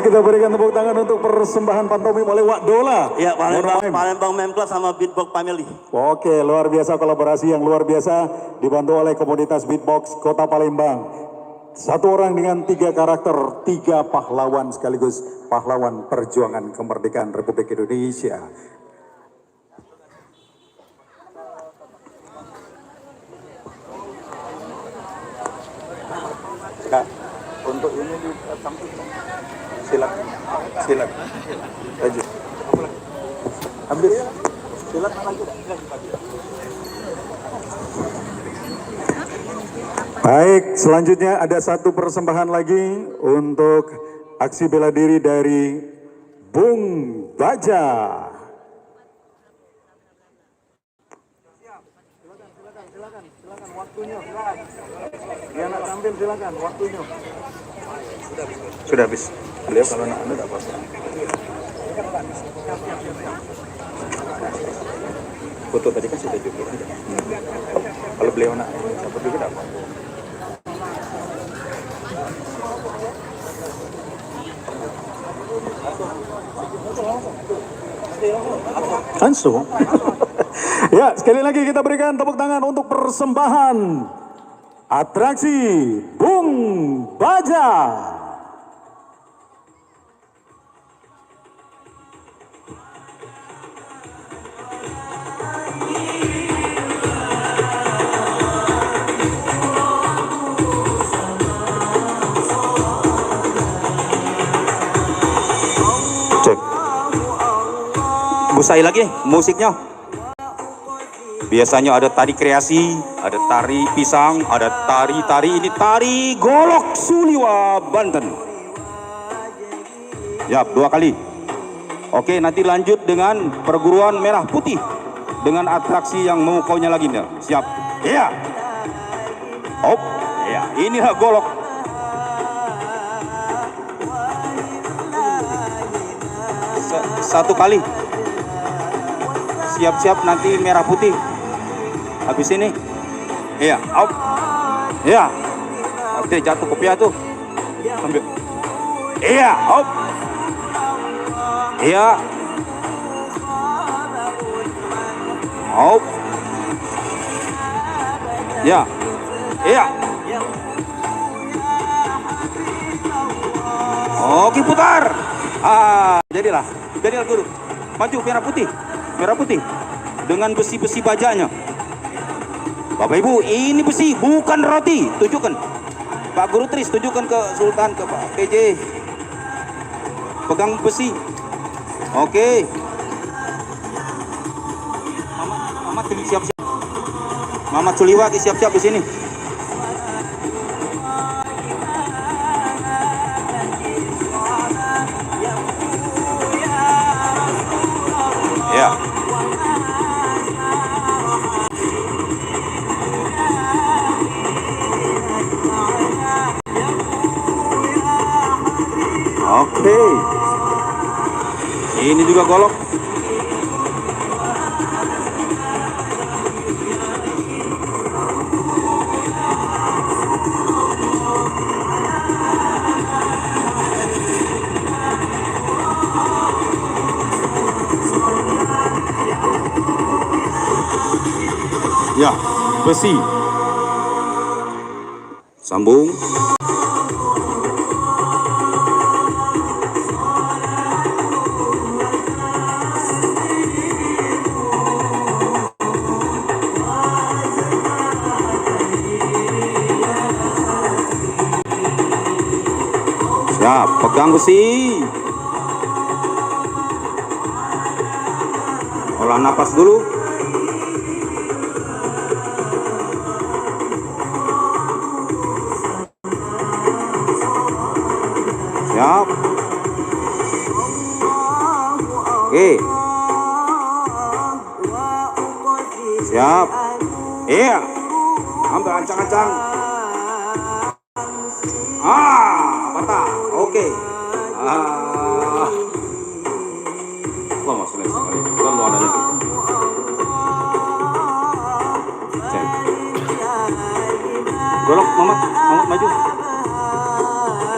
[SPEAKER 1] kita berikan tepuk tangan untuk persembahan pantomim oleh Wak Dola.
[SPEAKER 2] Ya,
[SPEAKER 1] Mononim.
[SPEAKER 2] Palembang Memclass sama Beatbox Family.
[SPEAKER 1] Oke, luar biasa, kolaborasi yang luar biasa dibantu oleh komunitas Beatbox Kota Palembang. Satu orang dengan 3 karakter, 3 pahlawan sekaligus pahlawan perjuangan kemerdekaan Republik Indonesia. Kak, untuk ini di samping. Silakan. Silakan. Lanjut. Ambil. Silakan lanjut. Baik, selanjutnya ada satu persembahan lagi untuk aksi bela diri dari Bung Baja. Silakan waktunya. Ya, nak tampil silakan waktunya. Sudah habis. Beliau kalau nak anda tak apa-apa. Foto tadi kan sudah cukup. Kalau beliau nak dapat juga tak apa-apa. Langsung. Ya, sekali lagi kita berikan tepuk tangan untuk persembahan atraksi Bung Baja. Cek.
[SPEAKER 6] Busai lagi musiknya. Biasanya ada tari kreasi, ada tari pisang, ada tari ini tari golok Suliwa Banten. Yap, 2 kali. Oke, nanti lanjut dengan perguruan merah putih dengan atraksi yang memukaunya lagi nih. Siap. Iya. Hop. Iya, inilah golok. Satu kali. Siap-siap nanti merah putih. Habis ini. Iya, out. Iya. Oke, jatuh kopiah tuh. Ambil. Iya, out. Iya. Out. Ya. Iya. Oke, putar. Jadilah guru. Maju merah putih dengan besi-besi bajanya. Bapak Ibu, ini besi bukan roti. Tunjukkan Pak Guru Tris, tunjukkan ke Sultan, ke Pak PJ. Pegang besi. Oke. Mama siap-siap. Mama Suliwa siap-siap di sini. Ya. Oke. Ini juga golok. Ya, besi. Sambung. Siap, pegang besi. Olah napas dulu. Siap. Oke. Siap. Iya. Ambil ancang-ancang. Patah. Oke. Wah, maksudnya sekali. Selalu ada lagi. Cek. Golok, Mamat maju.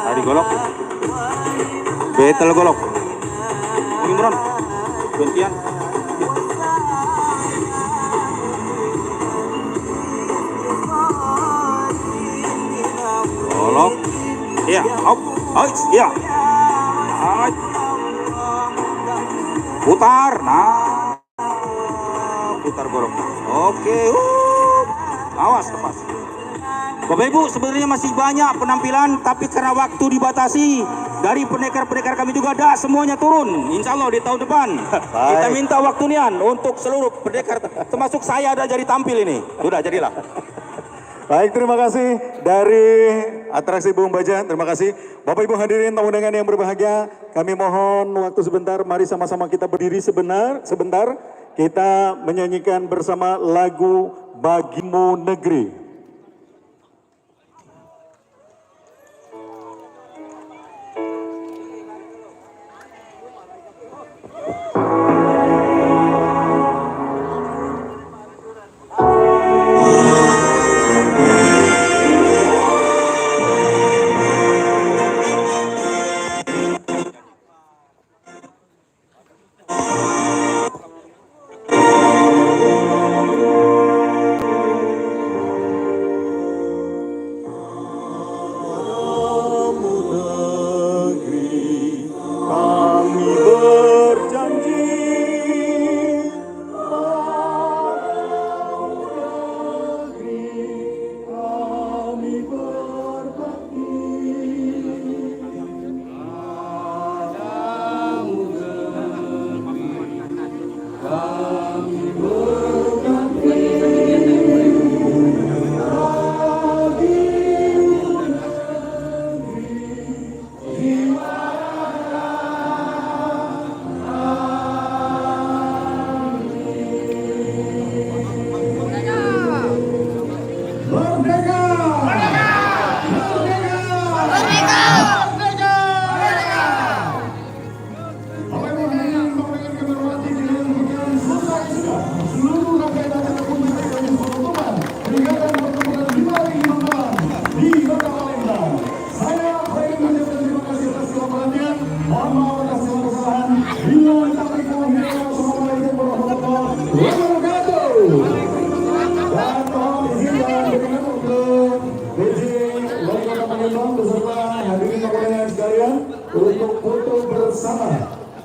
[SPEAKER 6] Tadi golok. Betel golok. Imron. Gantian. Golok. Iya, hop. Iya. Putar. Nah. Putar golok. Oke. Awas lepas. Bapak Ibu, sebenarnya masih banyak penampilan, tapi karena waktu dibatasi, dari pendekar-pendekar kami juga ada semuanya turun. Insya Allah di tahun depan kita minta waktu nian untuk seluruh pendekar, termasuk saya ada jadi tampil ini. Sudah jadilah.
[SPEAKER 1] Baik, terima kasih dari atraksi Bung Baja. Terima kasih. Bapak Ibu hadirin tamu undangan yang berbahagia, kami mohon waktu sebentar. Mari sama-sama kita berdiri sebentar. Kita menyanyikan bersama lagu Bagimu Negeri.